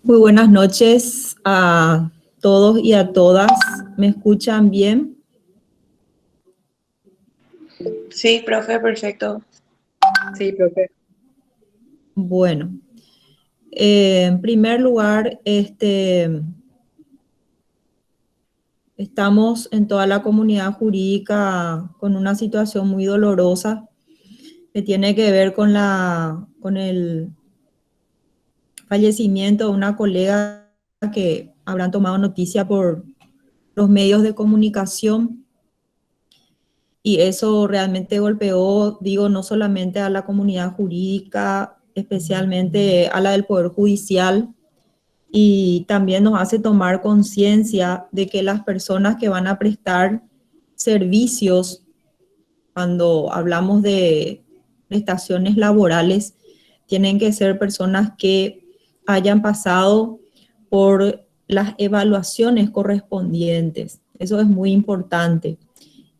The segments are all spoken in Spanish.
Muy buenas noches a todos y a todas. ¿Me escuchan bien? Sí, profe, perfecto. Sí, profe. Bueno, en primer lugar, estamos en toda la comunidad jurídica con una situación muy dolorosa que tiene que ver con el fallecimiento de una colega que habrán tomado noticia por los medios de comunicación. Y eso realmente golpeó, digo, no solamente a la comunidad jurídica, especialmente a la del Poder Judicial, y también nos hace tomar conciencia de que las personas que van a prestar servicios, cuando hablamos de prestaciones laborales, tienen que ser personas que hayan pasado por las evaluaciones correspondientes. Eso es muy importante.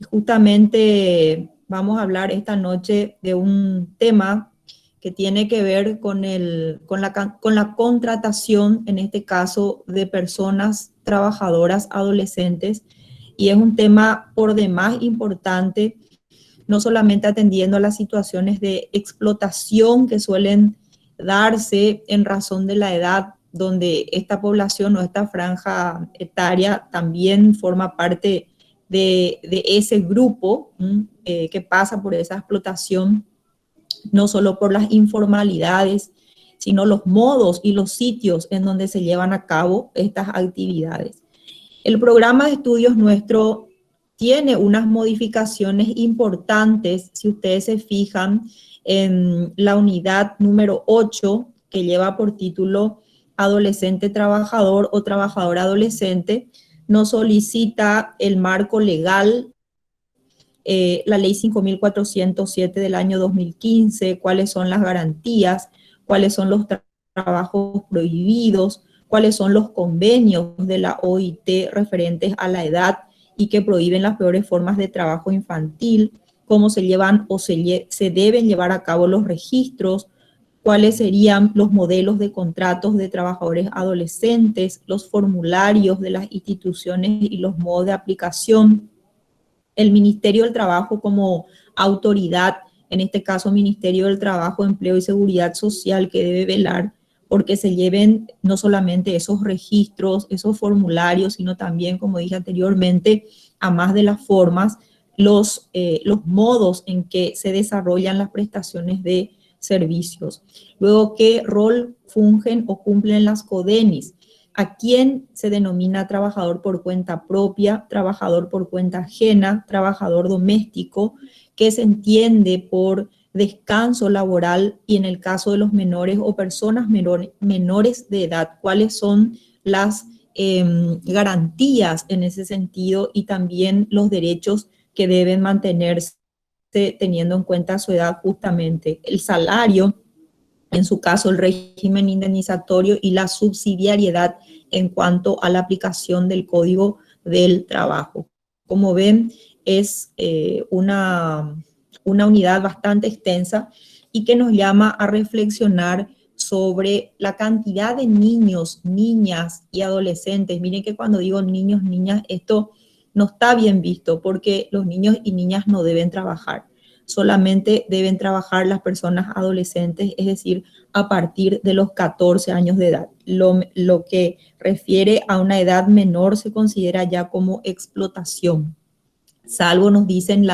Justamente vamos a hablar esta noche de un tema que tiene que ver con la contratación, en este caso, de personas trabajadoras adolescentes, y es un tema por demás importante, no solamente atendiendo a las situaciones de explotación que suelen darse en razón de la edad, donde esta población o esta franja etaria también forma parte de ese grupo que pasa por esa explotación, no solo por las informalidades, sino los modos y los sitios en donde se llevan a cabo estas actividades. El programa de estudios nuestro tiene unas modificaciones importantes, si ustedes se fijan en la unidad número 8, que lleva por título Adolescente Trabajador o Trabajador Adolescente, nos solicita el marco legal, la ley 5.407 del año 2015, cuáles son las garantías, cuáles son los trabajos prohibidos, cuáles son los convenios de la OIT referentes a la edad y que prohíben las peores formas de trabajo infantil, cómo se llevan o se deben llevar a cabo los registros, cuáles serían los modelos de contratos de trabajadores adolescentes, los formularios de las instituciones y los modos de aplicación, el Ministerio del Trabajo como autoridad, en este caso Ministerio del Trabajo, Empleo y Seguridad Social, que debe velar porque se lleven no solamente esos registros, esos formularios, sino también, como dije anteriormente, a más de las formas, los modos en que se desarrollan las prestaciones de servicios. Luego, ¿qué rol fungen o cumplen las CODENIS? ¿A quién se denomina trabajador por cuenta propia, trabajador por cuenta ajena, trabajador doméstico? ¿Qué se entiende por descanso laboral? Y en el caso de los menores o personas menores de edad, ¿cuáles son las garantías en ese sentido y también los derechos que deben mantenerse teniendo en cuenta su edad? Justamente el salario, en su caso el régimen indemnizatorio y la subsidiariedad en cuanto a la aplicación del Código del Trabajo. Como ven, es una unidad bastante extensa y que nos llama a reflexionar sobre la cantidad de niños, niñas y adolescentes. Miren que cuando digo niños, niñas, esto no está bien visto porque los niños y niñas no deben trabajar. Solamente deben trabajar las personas adolescentes, es decir, a partir de los 14 años de edad. Lo que refiere a una edad menor se considera ya como explotación, salvo nos dicen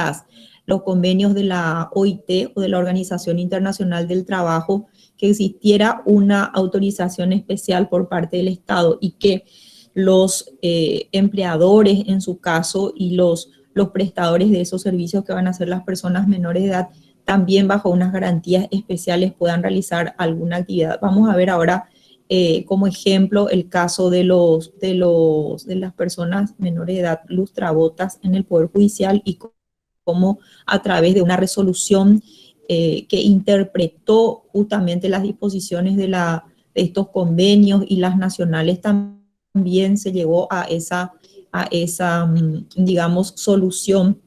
los convenios de la OIT o de la Organización Internacional del Trabajo, que existiera una autorización especial por parte del Estado y que los empleadores, en su caso, y los prestadores de esos servicios que van a ser las personas menores de edad, también bajo unas garantías especiales puedan realizar alguna actividad. Vamos a ver ahora como ejemplo el caso de las personas menores de edad lustrabotas en el Poder Judicial y cómo a través de una resolución que interpretó justamente las disposiciones de estos convenios y las nacionales, también se llegó a esa digamos, solución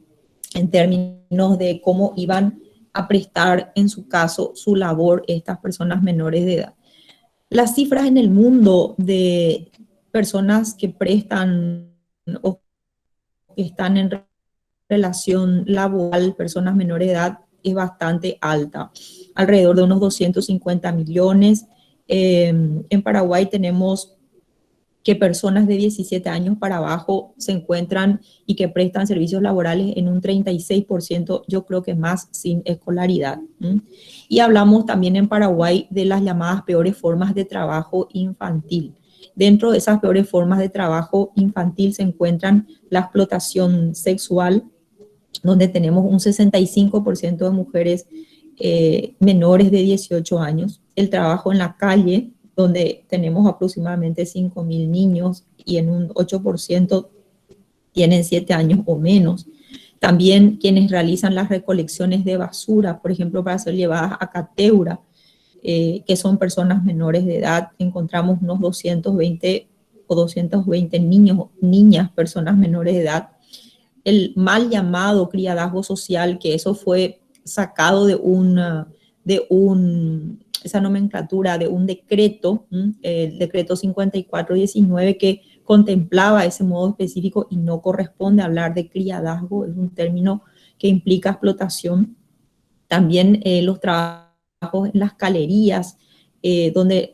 en términos de cómo iban a prestar, en su caso, su labor estas personas menores de edad. Las cifras en el mundo de personas que prestan o que están en relación laboral, personas menores de edad, es bastante alta, alrededor de unos 250 millones. En Paraguay tenemos que personas de 17 años para abajo se encuentran y que prestan servicios laborales en un 36%, yo creo que más sin escolaridad. Y hablamos también en Paraguay de las llamadas peores formas de trabajo infantil. Dentro de esas peores formas de trabajo infantil se encuentran la explotación sexual, donde tenemos un 65% de mujeres menores de 18 años, el trabajo en la calle, donde tenemos aproximadamente 5.000 niños y en un 8% tienen 7 años o menos. También quienes realizan las recolecciones de basura, por ejemplo, para ser llevadas a Cateura, que son personas menores de edad, encontramos unos 220 o 220 niños, niñas, personas menores de edad. El mal llamado criadazgo social, que eso fue sacado esa nomenclatura de un decreto, el decreto 5419, que contemplaba ese modo específico y no corresponde hablar de criadazgo, es un término que implica explotación. También los trabajos en las galerías, donde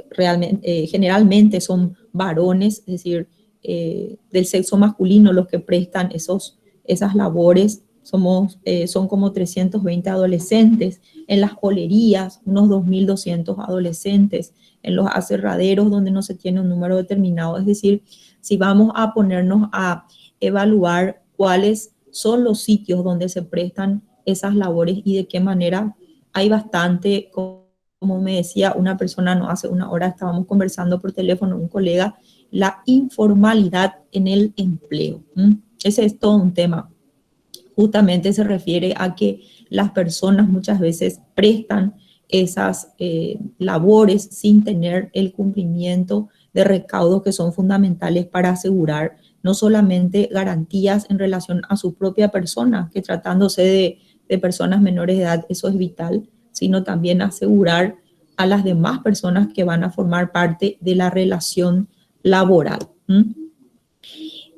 generalmente son varones, es decir, del sexo masculino los que prestan esas labores. Son como 320 adolescentes, en las olerías unos 2.200 adolescentes, en los aserraderos donde no se tiene un número determinado. Es decir, si vamos a ponernos a evaluar cuáles son los sitios donde se prestan esas labores y de qué manera, hay bastante, como me decía una persona, no hace una hora estábamos conversando por teléfono, un colega, la informalidad en el empleo. Ese es todo un tema. Justamente se refiere a que las personas muchas veces prestan esas labores sin tener el cumplimiento de recaudos que son fundamentales para asegurar no solamente garantías en relación a su propia persona, que tratándose de personas menores de edad eso es vital, sino también asegurar a las demás personas que van a formar parte de la relación laboral.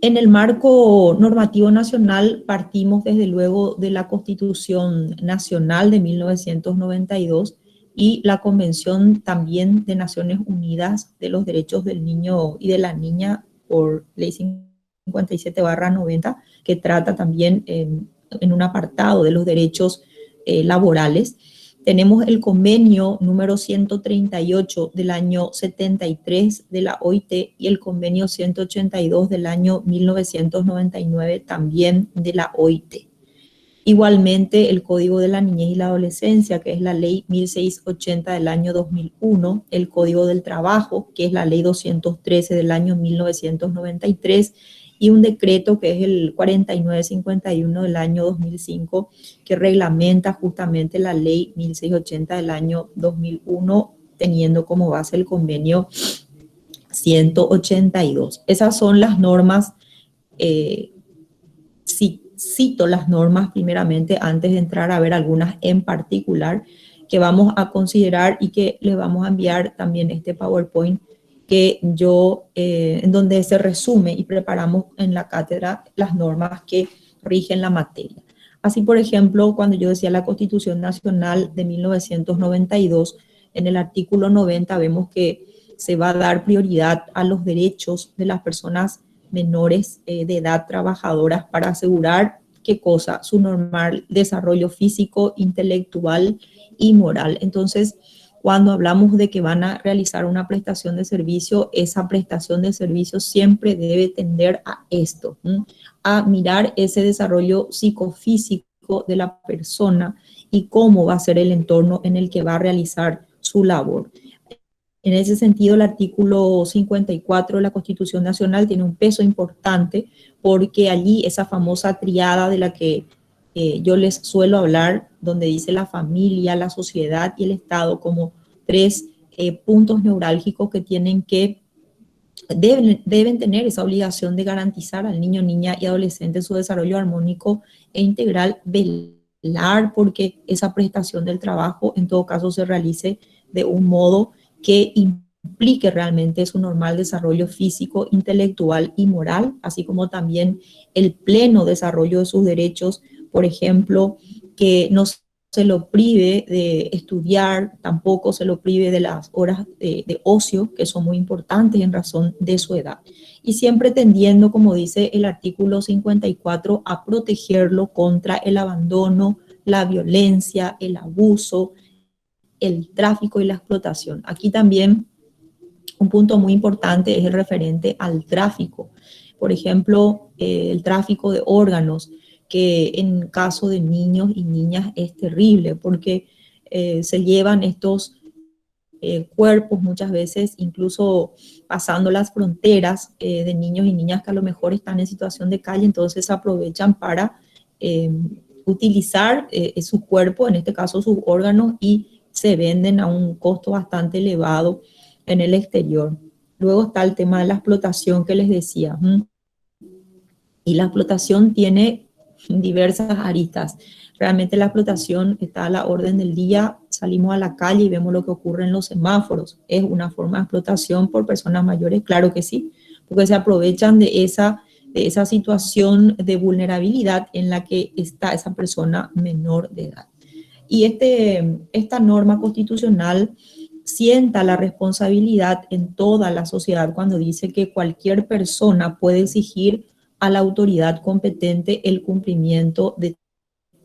En el marco normativo nacional partimos desde luego de la Constitución Nacional de 1992 y la Convención también de Naciones Unidas de los Derechos del Niño y de la Niña por Ley 57/90, que trata también en un apartado de los derechos laborales. Tenemos el convenio número 138 del año 73 de la OIT y el convenio 182 del año 1999 también de la OIT. Igualmente el Código de la Niñez y la Adolescencia, que es la ley 1680 del año 2001, el Código del Trabajo, que es la ley 213 del año 1993, y un decreto que es el 4951 del año 2005, que reglamenta justamente la ley 1680 del año 2001, teniendo como base el convenio 182. Esas son las normas, cito las normas primeramente antes de entrar a ver algunas en particular que vamos a considerar y que les vamos a enviar también este PowerPoint que en donde se resume y preparamos en la cátedra las normas que rigen la materia. Así, por ejemplo, cuando yo decía la Constitución Nacional de 1992, en el artículo 90 vemos que se va a dar prioridad a los derechos de las personas menores de edad trabajadoras para asegurar, ¿qué cosa? Su normal desarrollo físico, intelectual y moral. Entonces, cuando hablamos de que van a realizar una prestación de servicio, esa prestación de servicio siempre debe tender a esto, a mirar ese desarrollo psicofísico de la persona y cómo va a ser el entorno en el que va a realizar su labor. En ese sentido, el artículo 54 de la Constitución Nacional tiene un peso importante porque allí esa famosa triada de la que yo les suelo hablar, donde dice la familia, la sociedad y el Estado como tres puntos neurálgicos que deben tener esa obligación de garantizar al niño, niña y adolescente su desarrollo armónico e integral, velar porque esa prestación del trabajo en todo caso se realice de un modo que implique realmente su normal desarrollo físico, intelectual y moral, así como también el pleno desarrollo de sus derechos, por ejemplo, que no se lo prive de estudiar, tampoco se lo prive de las horas de ocio, que son muy importantes en razón de su edad. Y siempre tendiendo, como dice el artículo 54, a protegerlo contra el abandono, la violencia, el abuso, el tráfico y la explotación. Aquí también un punto muy importante es el referente al tráfico. Por ejemplo, el tráfico de órganos, que en caso de niños y niñas es terrible porque se llevan estos cuerpos muchas veces, incluso pasando las fronteras de niños y niñas que a lo mejor están en situación de calle, entonces aprovechan para eh, utilizar su cuerpo, en este caso sus órganos, y se venden a un costo bastante elevado en el exterior. Luego está el tema de la explotación que les decía. Y la explotación tiene diversas aristas. Realmente la explotación está a la orden del día. Salimos a la calle y vemos lo que ocurre en los semáforos. ¿Es una forma de explotación por personas mayores? Claro que sí, porque se aprovechan de esa situación de vulnerabilidad en la que está esa persona menor de edad. Y esta norma constitucional sienta la responsabilidad en toda la sociedad cuando dice que cualquier persona puede exigir a la autoridad competente el cumplimiento de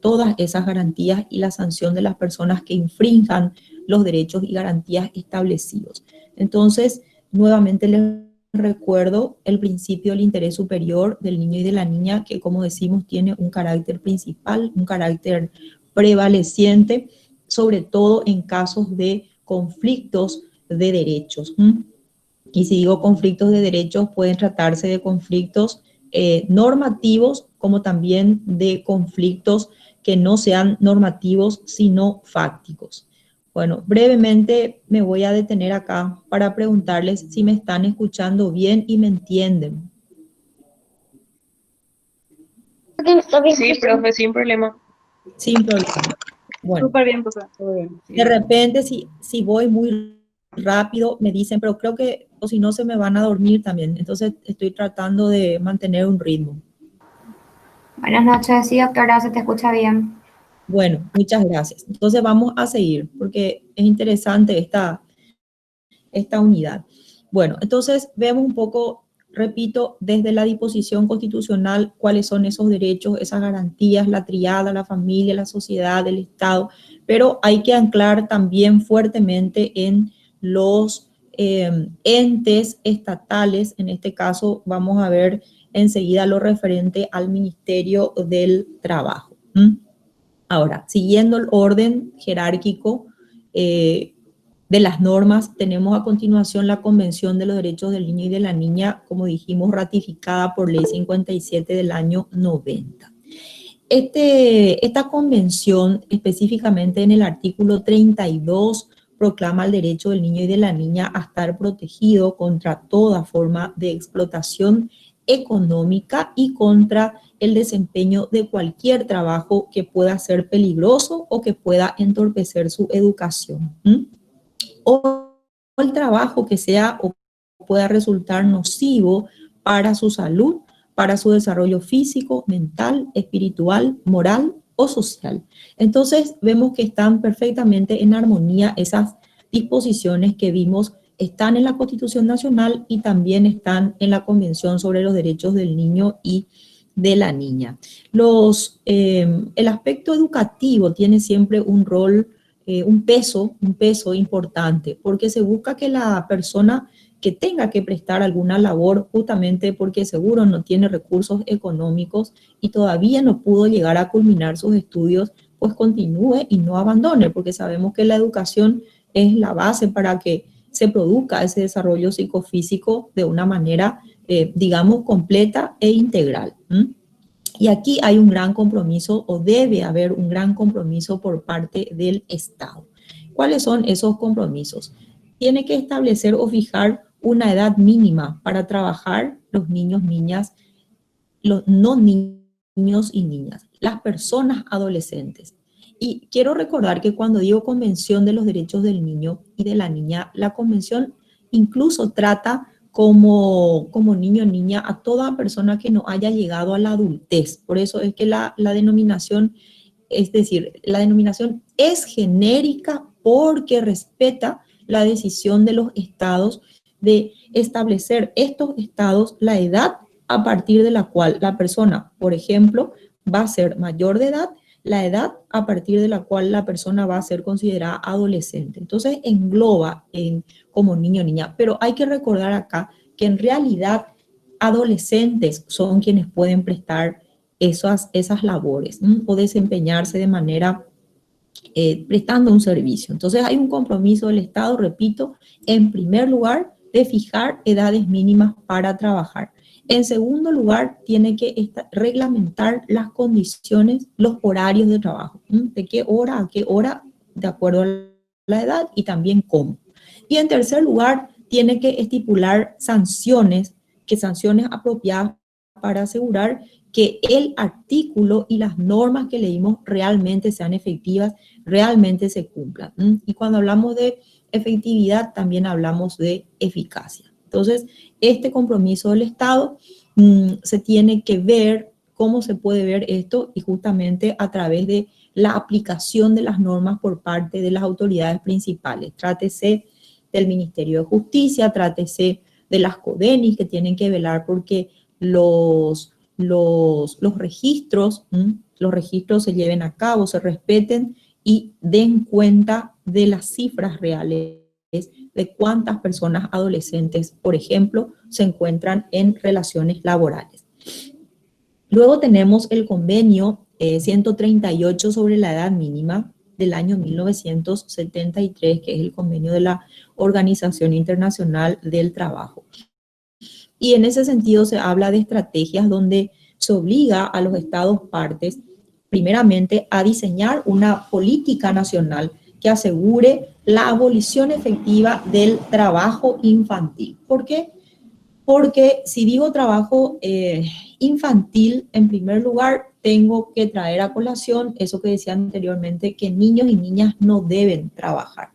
todas esas garantías y la sanción de las personas que infrinjan los derechos y garantías establecidos. Entonces, nuevamente les recuerdo el principio del interés superior del niño y de la niña, que como decimos tiene un carácter principal, un carácter prevaleciente, sobre todo en casos de conflictos de derechos. Y si digo conflictos de derechos, pueden tratarse de conflictos normativos, como también de conflictos que no sean normativos, sino fácticos. Bueno, brevemente me voy a detener acá para preguntarles si me están escuchando bien y me entienden. Sí, profe, sin problema. Sin problema. Bueno, Súper bien, profe. Todo bien. de repente si voy muy rápido me dicen, pero creo que, o si no, se me van a dormir también. Entonces estoy tratando de mantener un ritmo. Buenas noches, sí, doctora, se te escucha bien. Bueno, muchas gracias. Entonces vamos a seguir porque es interesante esta unidad. Bueno, entonces vemos un poco, repito, desde la disposición constitucional, cuáles son esos derechos, esas garantías, la triada, la familia, la sociedad, el Estado, pero hay que anclar también fuertemente en los entes estatales. En este caso vamos a ver enseguida lo referente al Ministerio del Trabajo. Ahora, siguiendo el orden jerárquico de las normas, tenemos a continuación la Convención de los Derechos del Niño y de la Niña, como dijimos, ratificada por Ley 57 del año 90. Esta convención, específicamente en el artículo 32, proclama el derecho del niño y de la niña a estar protegido contra toda forma de explotación económica y contra el desempeño de cualquier trabajo que pueda ser peligroso o que pueda entorpecer su educación. O el trabajo que sea o pueda resultar nocivo para su salud, para su desarrollo físico, mental, espiritual, moral o social. Entonces vemos que están perfectamente en armonía esas disposiciones que vimos, están en la Constitución Nacional y también están en la Convención sobre los Derechos del Niño y de la Niña. El aspecto educativo tiene siempre un rol, un peso importante, porque se busca que la persona que tenga que prestar alguna labor, justamente porque seguro no tiene recursos económicos y todavía no pudo llegar a culminar sus estudios, pues continúe y no abandone, porque sabemos que la educación es la base para que se produzca ese desarrollo psicofísico de una manera, digamos, completa e integral. Y aquí hay un gran compromiso, o debe haber un gran compromiso por parte del Estado. ¿Cuáles son esos compromisos? Tiene que establecer o fijar una edad mínima para trabajar los niños, niñas, los no niños y niñas, las personas adolescentes. Y quiero recordar que cuando digo Convención de los Derechos del Niño y de la Niña, la Convención incluso trata como niño o niña a toda persona que no haya llegado a la adultez. Por eso es que la denominación, es decir, la denominación es genérica porque respeta la decisión de los estados de establecer estos estados, la edad a partir de la cual la persona, por ejemplo, va a ser mayor de edad, la edad a partir de la cual la persona va a ser considerada adolescente. Entonces engloba como niño o niña, pero hay que recordar acá que en realidad adolescentes son quienes pueden prestar esas labores o desempeñarse de manera prestando un servicio. Entonces hay un compromiso del Estado, repito, en primer lugar, de fijar edades mínimas para trabajar. En segundo lugar, tiene que reglamentar las condiciones, los horarios de trabajo, de qué hora a qué hora, de acuerdo a la edad y también cómo. Y en tercer lugar, tiene que estipular sanciones apropiadas para asegurar que el artículo y las normas que leímos realmente sean efectivas, realmente se cumplan. Y cuando hablamos de efectividad, también hablamos de eficacia. Entonces, este compromiso del Estado se tiene que ver cómo se puede ver esto y justamente a través de la aplicación de las normas por parte de las autoridades principales. Trátese del Ministerio de Justicia, trátese de las CODENIS que tienen que velar porque los registros se lleven a cabo, se respeten y den cuenta de las cifras reales de cuántas personas adolescentes, por ejemplo, se encuentran en relaciones laborales. Luego tenemos el convenio 138 sobre la edad mínima del año 1973, que es el convenio de la Organización Internacional del Trabajo. Y en ese sentido se habla de estrategias donde se obliga a los estados partes, primeramente, a diseñar una política nacional que asegure la abolición efectiva del trabajo infantil. ¿Por qué? Porque si digo trabajo infantil, en primer lugar, tengo que traer a colación eso que decía anteriormente, que niños y niñas no deben trabajar.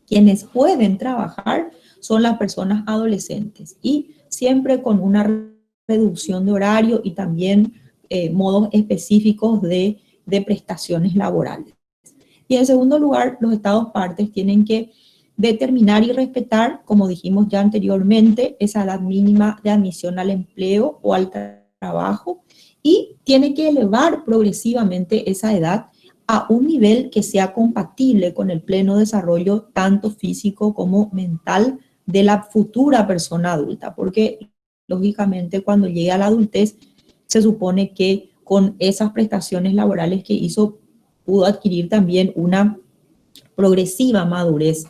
Quienes pueden trabajar son las personas adolescentes y siempre con una reducción de horario y también modos específicos de prestaciones laborales. Y en segundo lugar, los estados partes tienen que determinar y respetar, como dijimos ya anteriormente, esa edad mínima de admisión al empleo o al trabajo y tiene que elevar progresivamente esa edad a un nivel que sea compatible con el pleno desarrollo tanto físico como mental de la futura persona adulta, porque lógicamente cuando llegue a la adultez se supone que con esas prestaciones laborales que hizo pudo adquirir también una progresiva madurez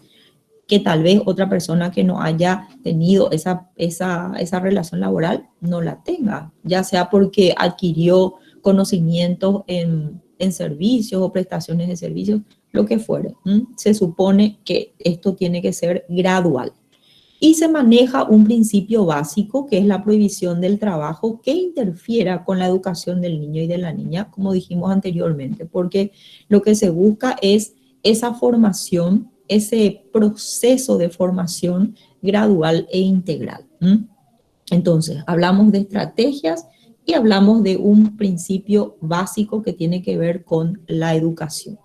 que tal vez otra persona que no haya tenido esa relación laboral no la tenga, ya sea porque adquirió conocimientos en servicios o prestaciones de servicios, lo que fuere. Se supone que esto tiene que ser gradual. Y se maneja un principio básico que es la prohibición del trabajo que interfiera con la educación del niño y de la niña, como dijimos anteriormente, porque lo que se busca es esa formación, ese proceso de formación gradual e integral. Entonces, hablamos de estrategias y hablamos de un principio básico que tiene que ver con la educación.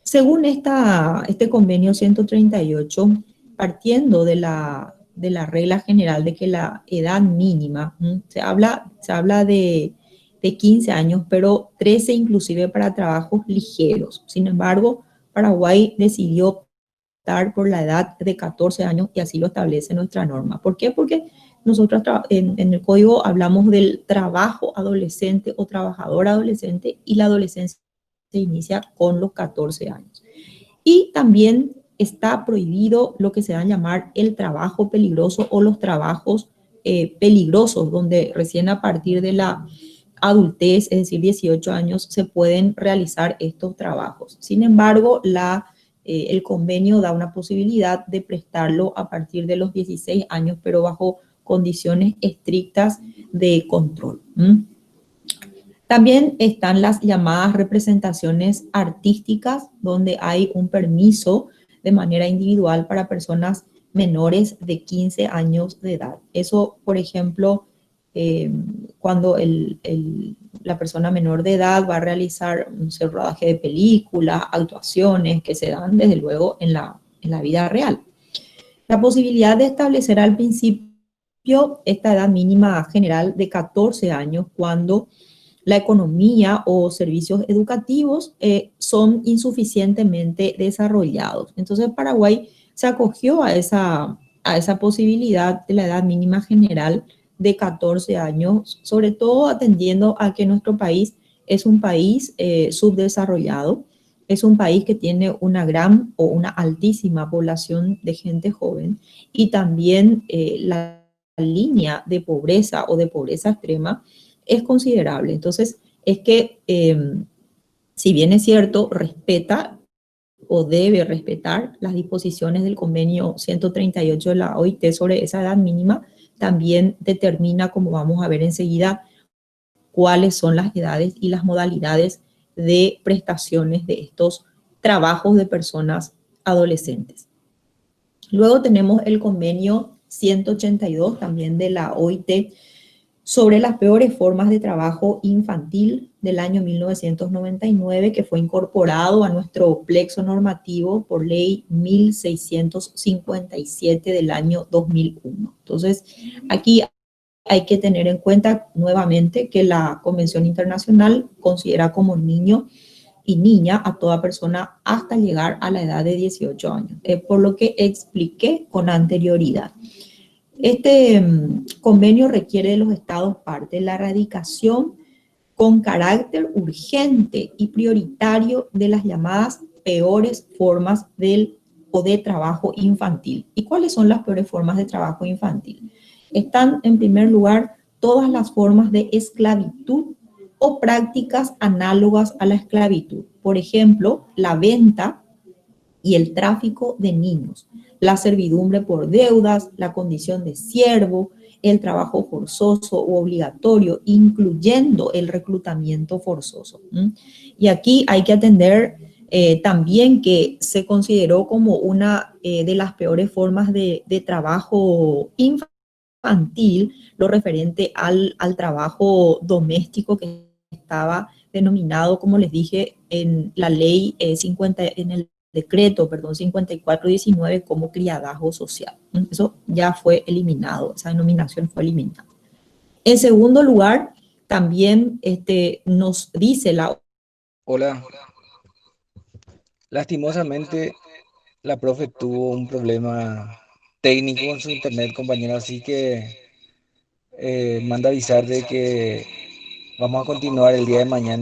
Según este convenio 138, partiendo de la regla general de que la edad mínima, se habla de 15 años, pero 13 inclusive para trabajos ligeros. Sin embargo, Paraguay decidió optar por la edad de 14 años y así lo establece nuestra norma. ¿Por qué? Porque nosotros en el código hablamos del trabajo adolescente o trabajador adolescente y la adolescencia se inicia con los 14 años. Y también está prohibido lo que se va a llamar el trabajo peligroso o los trabajos peligrosos, donde recién a partir de la adultez, es decir, 18 años, se pueden realizar estos trabajos. Sin embargo, el convenio da una posibilidad de prestarlo a partir de los 16 años, pero bajo condiciones estrictas de control. También están las llamadas representaciones artísticas, donde hay un permiso de manera individual para personas menores de 15 años de edad. Eso, por ejemplo, cuando la persona menor de edad va a realizar un rodaje de películas, actuaciones que se dan desde luego en la vida real. La posibilidad de establecer al principio esta edad mínima general de 14 años cuando la economía o servicios educativos son insuficientemente desarrollados. Entonces Paraguay se acogió a esa posibilidad de la edad mínima general de 14 años, sobre todo atendiendo a que nuestro país es un país subdesarrollado, es un país que tiene una gran o una altísima población de gente joven y también la línea de pobreza o de pobreza extrema es considerable. Entonces, es que si bien es cierto, respeta o debe respetar las disposiciones del convenio 138 de la OIT sobre esa edad mínima, también determina, como vamos a ver enseguida, cuáles son las edades y las modalidades de prestaciones de estos trabajos de personas adolescentes. Luego tenemos el convenio 182 también de la OIT sobre las peores formas de trabajo infantil del año 1999, que fue incorporado a nuestro plexo normativo por ley 1657 del año 2001. Entonces, aquí hay que tener en cuenta nuevamente que la Convención Internacional considera como niño y niña a toda persona hasta llegar a la edad de 18 años, por lo que expliqué con anterioridad. Este convenio requiere de los Estados partes la erradicación con carácter urgente y prioritario de las llamadas peores formas de trabajo infantil. ¿Y cuáles son las peores formas de trabajo infantil? Están, en primer lugar, todas las formas de esclavitud o prácticas análogas a la esclavitud. Por ejemplo, la venta y el tráfico de niños, la servidumbre por deudas, la condición de siervo, el trabajo forzoso o obligatorio, incluyendo el reclutamiento forzoso. Y aquí hay que atender también que se consideró como una de las peores formas de trabajo infantil, lo referente al trabajo doméstico que estaba denominado, como les dije, en la ley 50, en el decreto, perdón, 5419 como criadazgo social. Eso ya fue eliminado, esa denominación fue eliminada. En segundo lugar, también nos dice la... Hola, lastimosamente la profe tuvo un problema técnico con su internet, compañero, así que manda avisar de que vamos a continuar el día de mañana.